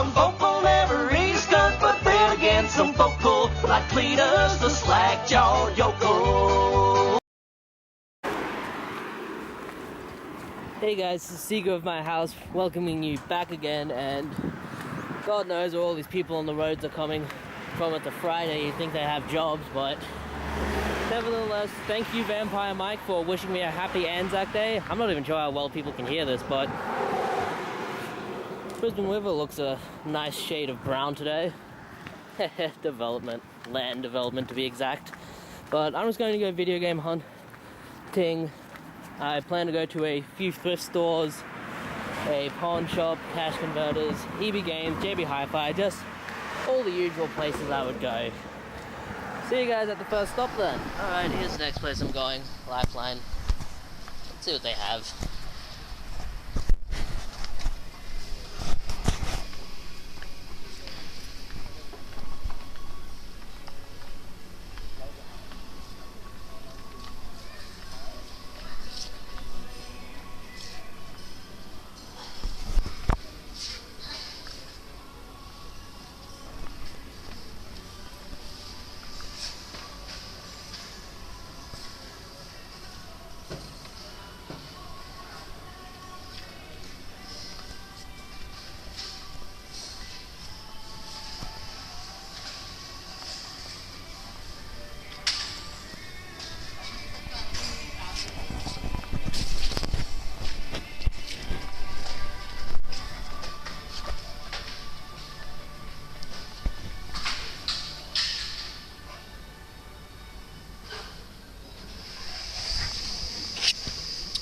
Some folk will never eat skunk, but then again some folk will, like Cletus the slack-jawed yokel. Hey guys, it's Seeger of my house welcoming you back again, and God knows where all these people on the roads are coming from. It's a Friday, you'd think they have jobs, but nevertheless, thank you Vampire Mike for wishing me a happy Anzac Day. I'm not even sure how well people can hear this, but Brisbane River looks a nice shade of brown today. Development, land development to be exact. But I'm just going to go video game hunting. I plan to go to a few thrift stores, a pawn shop, cash converters, EB Games, JB Hi-Fi, just all the usual places I would go. See you guys at the first stop then. Alright, here's the next place I'm going, Lifeline. Let's see what they have.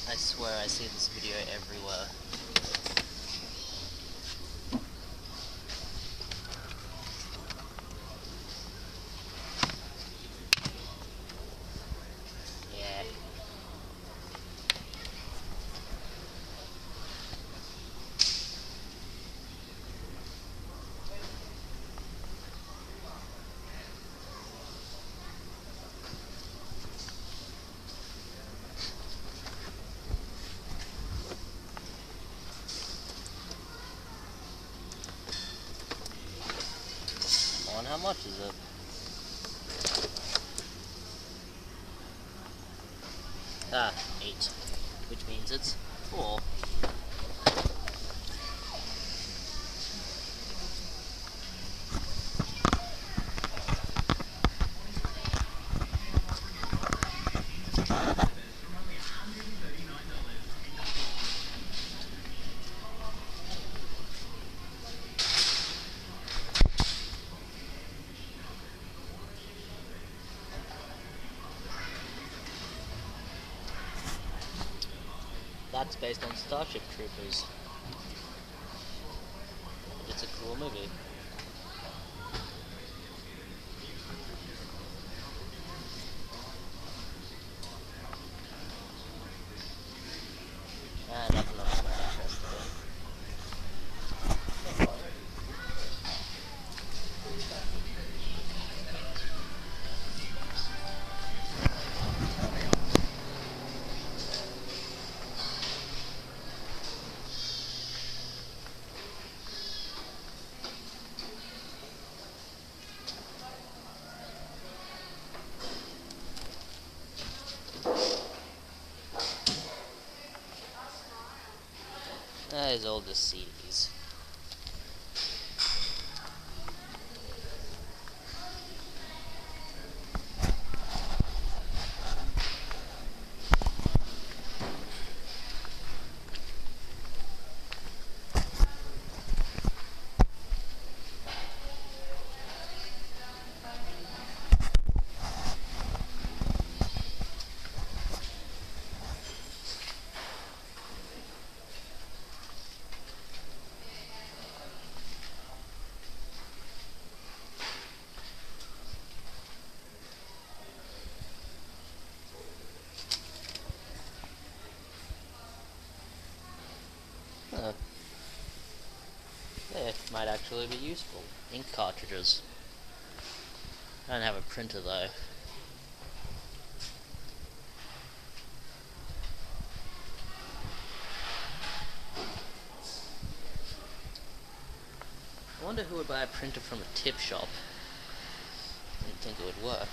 I swear I see this video everywhere. Yeah. How much is it? Ah, 8. Which means it's 4. That's based on Starship Troopers. And it's a cool movie. Nothing else I'm interested in. That is all the CDs. It might actually be useful. Ink cartridges. I don't have a printer though. wonder who would buy a printer from a tip shop. I didn't think it would work.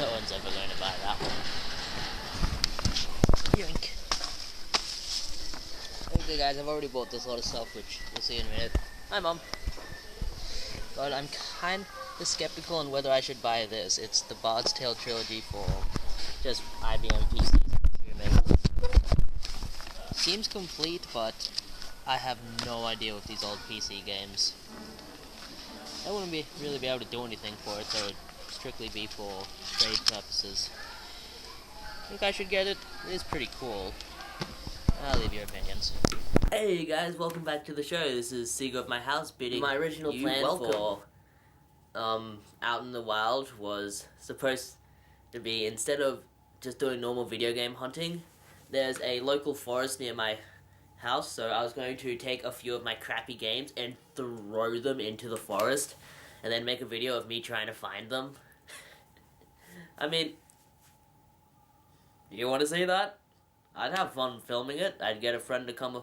No one's ever going to buy that one. Yoink. Okay guys, I've already bought this lot of stuff, which you'll see in a minute. Hi Mom. But I'm kind of skeptical on whether I should buy this. It's the Bard's Tale trilogy for just IBM PCs, I'm assuming. Seems complete, but I have no idea with these old PC games. I wouldn't really be able to do anything for it, so it would strictly be for trade purposes. I think I should get it. It is pretty cool. I'll leave your opinions. Hey guys, welcome back to the show. This is Seagull of my house bidding. My original plan for Out in the Wild was supposed to be, instead of just doing normal video game hunting, there's a local forest near my house, so I was going to take a few of my crappy games and throw them into the forest and then make a video of me trying to find them. I mean, you want to see that? I'd have fun filming it. I'd get a friend to come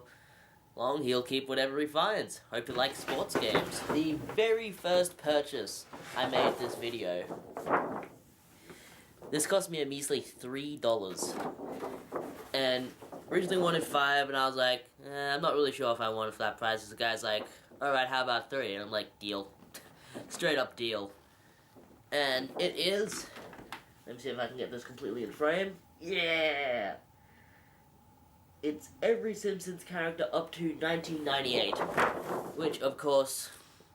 along. He'll keep whatever he finds. Hope you like sports games. The very first purchase I made this video. This cost me a measly $3. And originally wanted 5, and I was like, I'm not really sure if I want it for that price. The guy's like, alright, how about 3? And I'm like, deal. Straight up deal. And it is... Let me see if I can get this completely in frame. Yeah! It's every Simpsons character up to 1998, which, of course,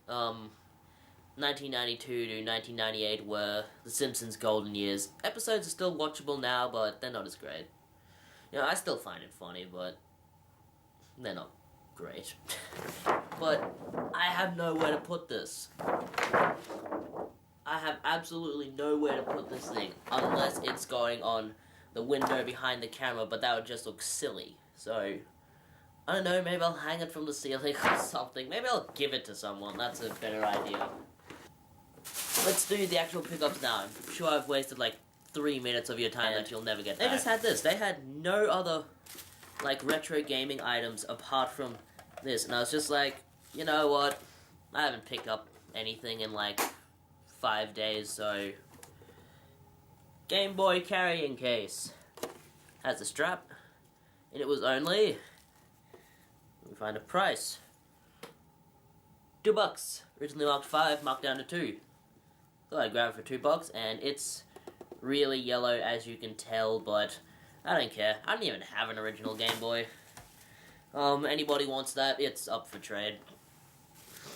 1992 to 1998 were the Simpsons' golden years. Episodes are still watchable now, but they're not as great. You know, I still find it funny, but they're not great. But I have nowhere to put this. I have absolutely nowhere to put this thing, unless it's going on the window behind the camera, but that would just look silly. So, I don't know, maybe I'll hang it from the ceiling or something. Maybe I'll give it to someone. That's a better idea. Let's do the actual pickups now. I'm sure I've wasted like 3 minutes of your time that you'll never get back. They just had this. They had no other like retro gaming items apart from this. And I was just like, you know what? I haven't picked up anything in like 5 days, so... Game Boy carrying case. Has a strap. And it was only... Let me find a price. $2. Originally marked 5, marked down to 2. So I grabbed it for $2, and it's really yellow as you can tell, but I don't care. I don't even have an original Game Boy. Anybody wants that, it's up for trade.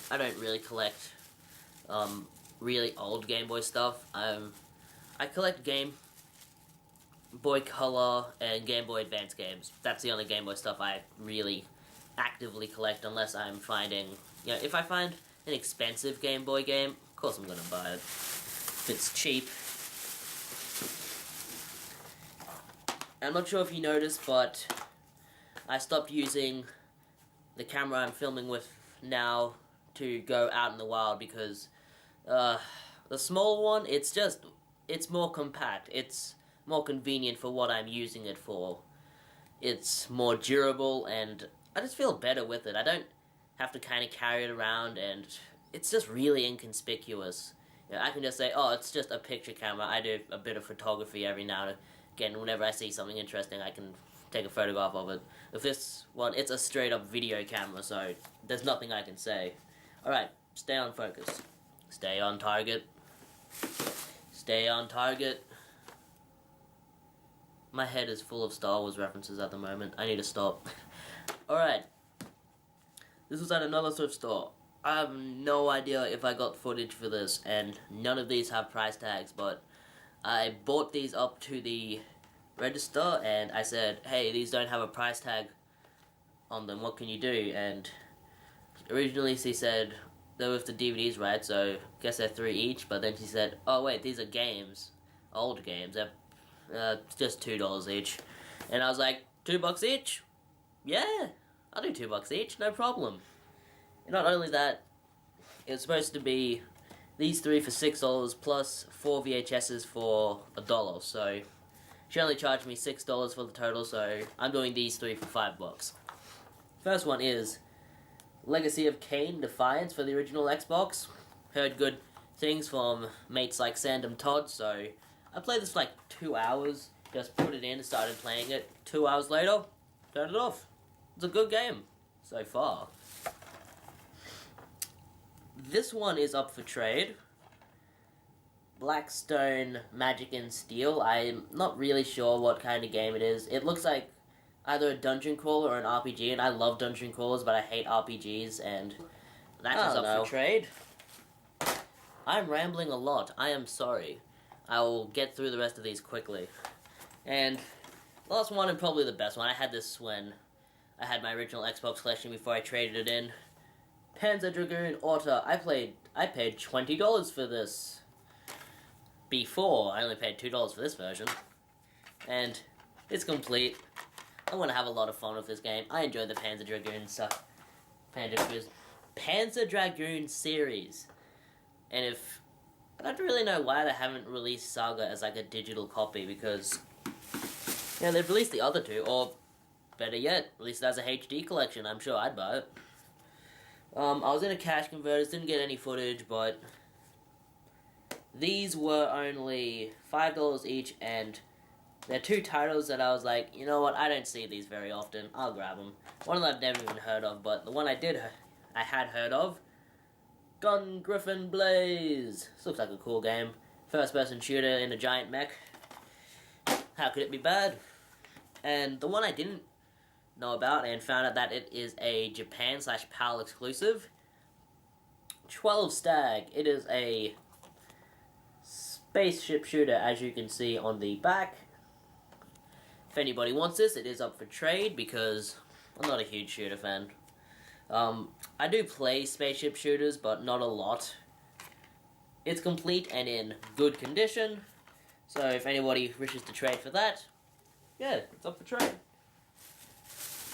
I don't really collect really old Game Boy stuff. I collect Game Boy Color and Game Boy Advance games. That's the only Game Boy stuff I really actively collect, unless I'm finding... You know, if I find an expensive Game Boy game, of course I'm gonna buy it. If it's cheap. I'm not sure if you noticed, but I stopped using the camera I'm filming with now to go out in the wild because the small one, it's more compact. It's more convenient for what I'm using it for. It's more durable, and I just feel better with it. I don't have to kind of carry it around, and it's just really inconspicuous. You know, I can just say, oh, it's just a picture camera. I do a bit of photography every now and again. Whenever I see something interesting, I can take a photograph of it. With this one, it's a straight-up video camera, so there's nothing I can say. Alright, stay on focus. Stay on target. Stay on target. My head is full of Star Wars references at the moment. I need to stop. Alright. This was at another thrift store. I have no idea if I got footage for this, and none of these have price tags, but I bought these up to the register, and I said, hey, these don't have a price tag on them, what can you do? And originally she said they were with the DVDs, right, so I guess they're $3 each, but then she said, oh wait, these are games, old games, they're just $2 each. And I was like, $2 each? Yeah, I'll do $2 each, no problem. And not only that, it was supposed to be these 3 for $6 plus 4 VHSs for $1. So she only charged me $6 for the total, so I'm doing these 3 for $5. First one is Legacy of Kain Defiance for the original Xbox. Heard good things from mates like Sandom Todd, so I played this for like 2 hours. Just put it in and started playing it. 2 hours later, turned it off. It's a good game so far. This one is up for trade. Blackstone Magic and Steel. I'm not really sure what kind of game it is. It looks like either a dungeon crawler or an RPG, and I love dungeon crawlers, but I hate RPGs, and that is up for trade. I'm rambling a lot. I am sorry. I will get through the rest of these quickly. And last one, and probably the best one. I had this when I had my original Xbox collection before I traded it in. Panzer Dragoon Auto. I paid $20 for this. Before, I only paid $2 for this version. And it's complete. I want to have a lot of fun with this game. I enjoy the Panzer Dragoon stuff. Panzer Dragoon series. And I don't really know why they haven't released Saga as like a digital copy, because they've released the other two, or better yet, released it as a HD collection. I'm sure I'd buy it. I was in a cash converters, didn't get any footage, but these were only $5 each, and they're 2 titles that I was like, you know what, I don't see these very often, I'll grab them. One of them I've never even heard of, but the one I had heard of, Gun Griffin Blaze. This looks like a cool game. First-person shooter in a giant mech. How could it be bad? And the one I didn't know about and found out that it is a Japan/PAL exclusive, 12 Stag. It is a spaceship shooter, as you can see on the back. If anybody wants this, it is up for trade, because I'm not a huge shooter fan. I do play spaceship shooters, but not a lot. It's complete and in good condition, so if anybody wishes to trade for that, yeah, it's up for trade.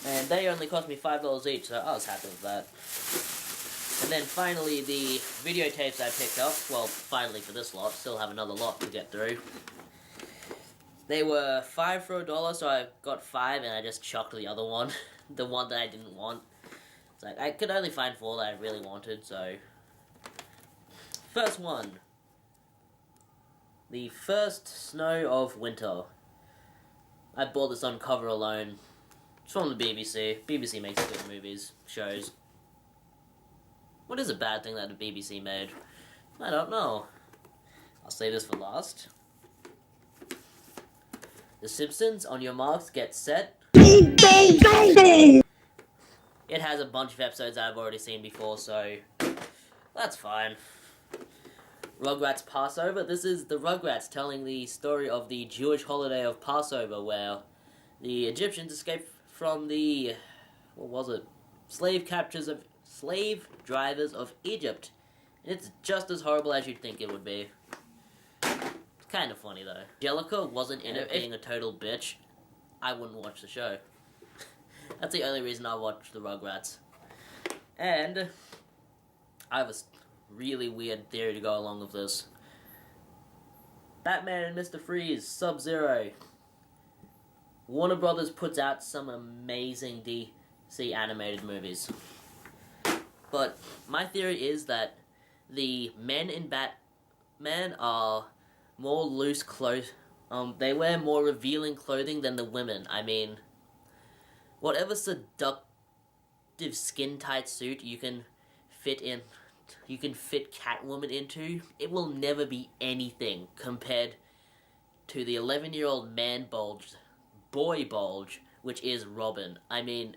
And they only cost me $5 each, so I was happy with that. And then finally, the videotapes I picked up, well, finally for this lot, still have another lot to get through. They were 5 for $1, so I got 5 and I just chucked the other one, the one that I didn't want. It's like, I could only find 4 that I really wanted, so. First one. The First Snow of Winter. I bought this on cover alone. It's from the BBC. BBC makes good movies, shows. What is a bad thing that the BBC made? I don't know. I'll save this for last. The Simpsons, on your marks, get set. It has a bunch of episodes that I've already seen before, so that's fine. Rugrats Passover. This is the Rugrats telling the story of the Jewish holiday of Passover, where the Egyptians escaped from the, slave drivers of Egypt. And it's just as horrible as you'd think it would be. It's kind of funny, though. Angelica wasn't in it being a total bitch. I wouldn't watch the show. That's the only reason I watch the Rugrats. And I have a really weird theory to go along with this. Batman and Mr. Freeze, Sub-Zero. Warner Brothers puts out some amazing DC animated movies. But my theory is that the men in Batman are more loose clothes. They wear more revealing clothing than the women. I mean, whatever seductive skin-tight suit you can fit Catwoman into, it will never be anything compared to the 11-year-old boy bulge, which is Robin. I mean,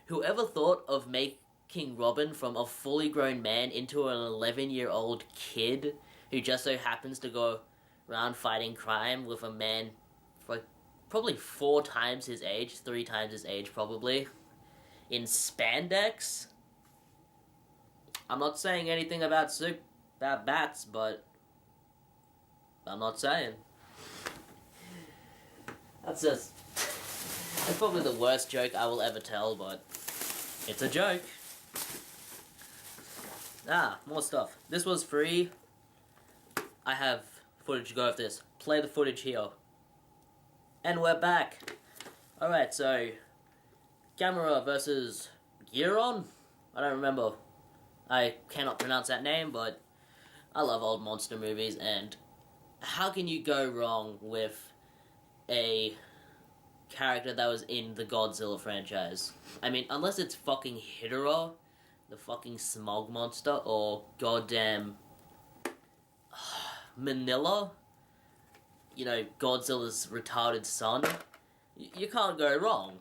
whoever thought of making Robin from a fully grown man into an 11-year-old kid who just so happens to go around fighting crime with a man for probably 4 times his age, 3 times his age probably, in spandex? I'm not saying anything about bats, but I'm not saying. That's probably the worst joke I will ever tell, but it's a joke. More stuff. This was free I have footage to go with this. Play the footage here. And we're back. Alright, so Gamera versus Giron? I don't remember. I cannot pronounce that name, but I love old monster movies, and how can you go wrong with a character that was in the Godzilla franchise? I mean, unless it's fucking Hidora, the fucking smog monster, or goddamn Manila, you know, Godzilla's retarded son, you can't go wrong.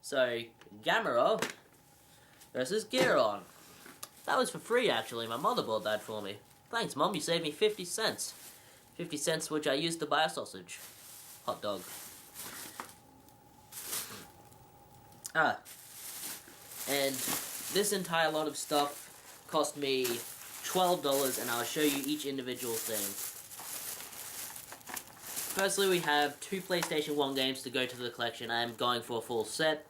So, Gamera versus Giron. That was for free, actually. My mother bought that for me. Thanks, Mom. You saved me 50 cents. 50 cents which I used to buy a sausage. Hot dog. And this entire lot of stuff cost me $12, and I'll show you each individual thing. Firstly, we have 2 PlayStation 1 games to go to the collection. I am going for a full set.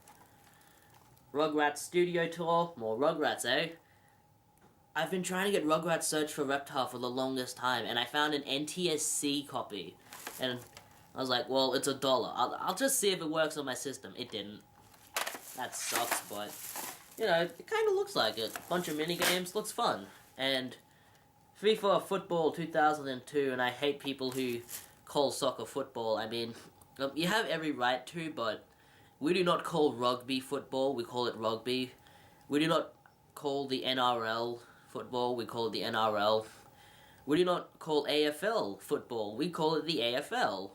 Rugrats Studio Tour. More Rugrats, eh? I've been trying to get Rugrats Search for Reptar for the longest time, and I found an NTSC copy. And I was like, well, it's $1. I'll just see if it works on my system. It didn't. That sucks, but, you know, it kind of looks like it. Bunch of minigames, looks fun. And FIFA Football 2002, and I hate people who call soccer football. I mean, you have every right to, but we do not call rugby football, we call it rugby. We do not call the NRL football, we call it the NRL. We do not call AFL football, we call it the AFL.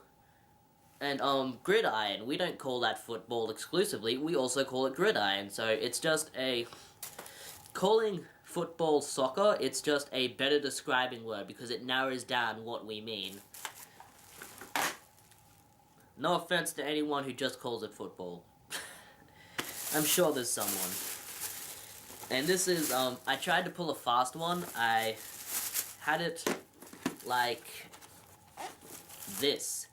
And, gridiron, we don't call that football exclusively, we also call it gridiron. So it's just calling football soccer, it's just a better describing word because it narrows down what we mean. No offense to anyone who just calls it football. I'm sure there's someone. And this is, I tried to pull a fast one. I had it like this.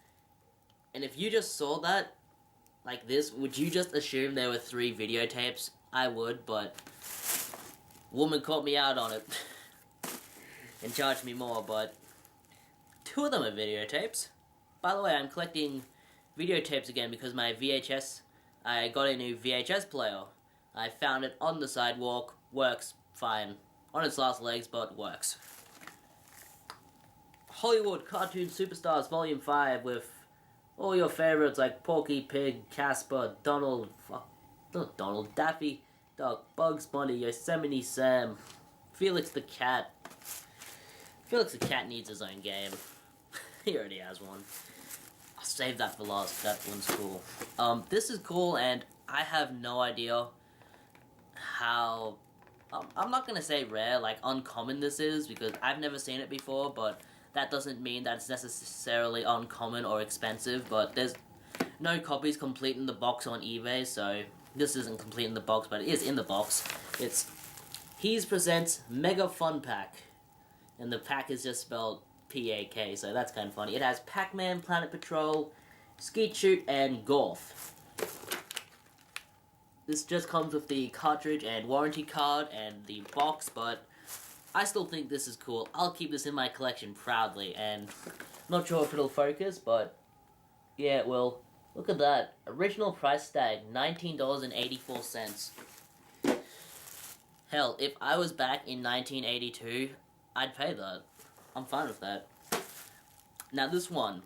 And if you just saw that, like this, would you just assume there were 3 videotapes? I would, but woman caught me out on it. And charged me more, but 2 of them are videotapes. By the way, I'm collecting videotapes again because my VHS, I got a new VHS player. I found it on the sidewalk, works fine. On its last legs, but works. Hollywood Cartoon Superstars Volume 5 with all your favorites like Porky Pig, Casper, Donald, not Donald, Daffy Duck, Bugs Bunny, Yosemite Sam, Felix the Cat. Felix the Cat needs his own game. He already has one. I'll save that for last, that one's cool. This is cool, and I have no idea how, I'm not gonna say rare, like uncommon this is, because I've never seen it before, but that doesn't mean that it's necessarily uncommon or expensive, but there's no copies complete in the box on eBay, so this isn't complete in the box, but it is in the box. It's He's Presents Mega Fun Pack, and the pack is just spelled P-A-K, so that's kind of funny. It has Pac-Man, Planet Patrol, Skeet Shoot, and Golf. This just comes with the cartridge and warranty card and the box, but I still think this is cool. I'll keep this in my collection proudly, and not sure if it'll focus, but yeah, it will. Look at that. Original price tag, $19.84. Hell, if I was back in 1982, I'd pay that. I'm fine with that. Now this one.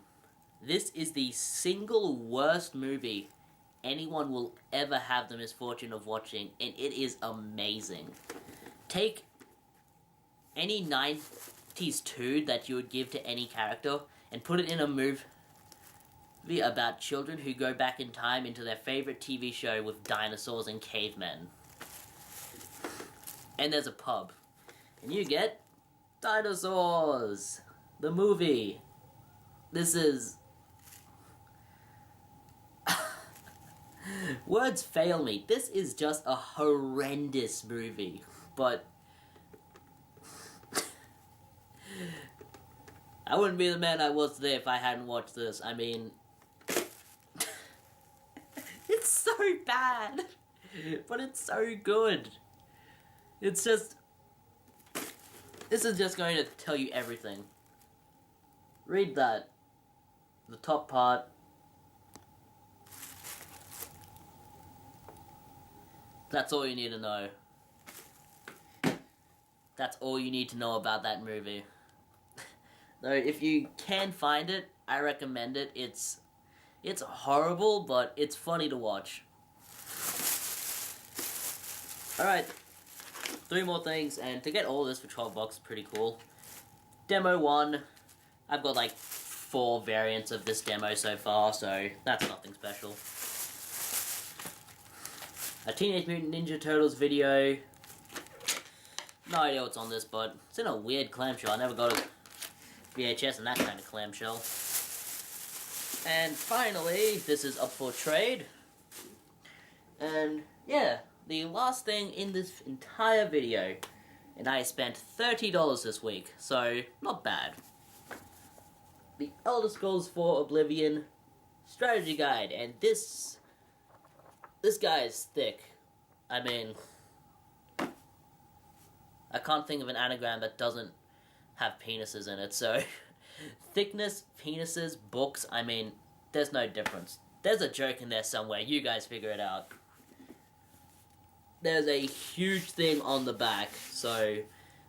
This is the single worst movie anyone will ever have the misfortune of watching, and it is amazing. Take any 90s tude that you would give to any character and put it in a movie about children who go back in time into their favorite TV show with dinosaurs and cavemen. And there's a pub. And you get Dinosaurs! The movie. This is... Words fail me. This is just a horrendous movie. But... I wouldn't be the man I was today if I hadn't watched this. I mean... It's so bad! But it's so good. It's just... This is just going to tell you everything. read that. The top part. That's all you need to know. That's all you need to know about that movie. Though, if you can find it, I recommend it. It's horrible, but it's funny to watch. Alright, 3 more things, and to get all this for $12 is pretty cool. Demo 1, I've got like 4 variants of this demo so far, so that's nothing special. A Teenage Mutant Ninja Turtles video. No idea what's on this, but it's in a weird clamshell. I never got a VHS in that kind of clamshell. And finally, this is up for trade. And yeah, the last thing in this entire video, and I spent $30 this week, so not bad. The Elder Scrolls 4 Oblivion Strategy Guide, and this guy is thick. I mean, I can't think of an anagram that doesn't have penises in it, so thickness, penises, books, I mean, there's no difference. There's a joke in there somewhere, you guys figure it out. There's a huge thing on the back, so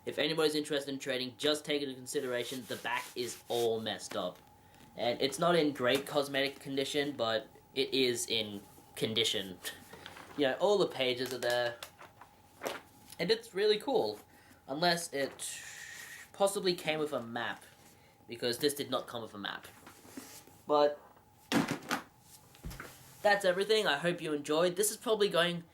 if anybody's interested in trading, just take into consideration the back is all messed up. And it's not in great cosmetic condition, but it is in condition. You know, all the pages are there, and it's really cool. Unless it possibly came with a map, because this did not come with a map. But that's everything. I hope you enjoyed. This is probably going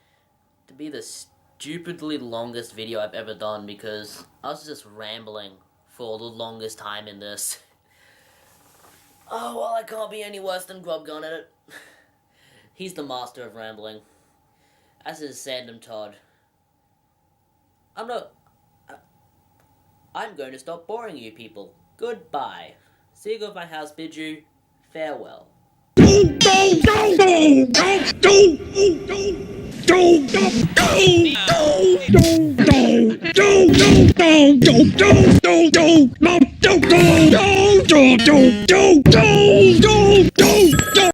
to be the stupidly longest video I've ever done, because I was just rambling for the longest time in this. Oh, well, I can't be any worse than Grubgun at it. He's the master of rambling. As is Sandom Todd. I'm going to stop boring you people. Goodbye. Seagull of my house bid you farewell.